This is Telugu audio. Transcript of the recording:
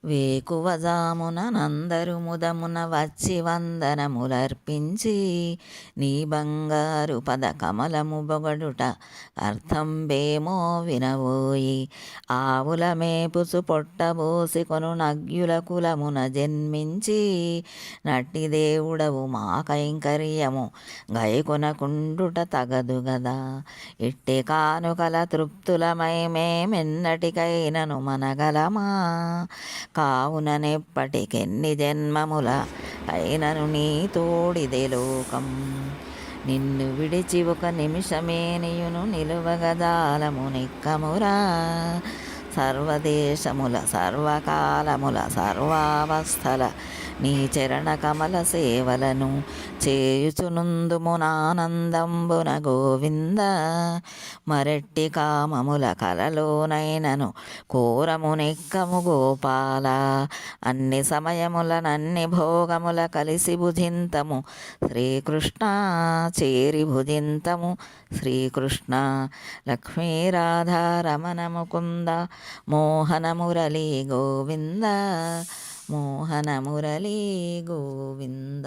వేకువజామున నందరు ముదమున వచ్చి వందనములర్పించి నీ బంగారు పద కమలము బొగడుట అర్థం బేమో వినవోయి. ఆవుల మేపుసు పొట్టబోసి కొను నగ్యుల కులమున జన్మించి నట్టి దేవుడవు మా కైంకర్యము గైకొనకుండుట తగదు గదా. ఇట్టి కానుకల తృప్తులమై మేమెన్నటికైనను మనగలమా. కావుననెప్పటికెన్ని జన్మముల అయినను నీ తోడిదే లోకం. నిన్ను విడిచి ఒక నిమిషమేనియును నిలువగదాలము నిక్కమురా. సర్వదేశముల సర్వకాలముల సర్వావస్థల నీ చరణ కమల సేవలను చేయుచునుందుమునానందంబున గోవింద. మరెట్టి కామముల కలలోనైనను కోరమునెక్కము గోపాల. అన్ని సమయముల నన్ని భోగముల కలిసి భుజింతము శ్రీకృష్ణ. చేరి భుజింతము శ్రీకృష్ణ. లక్ష్మీ రాధా రమణ ముకుంద మోహన మురళీ గోవింద. మోహన మురళీ గోవింద.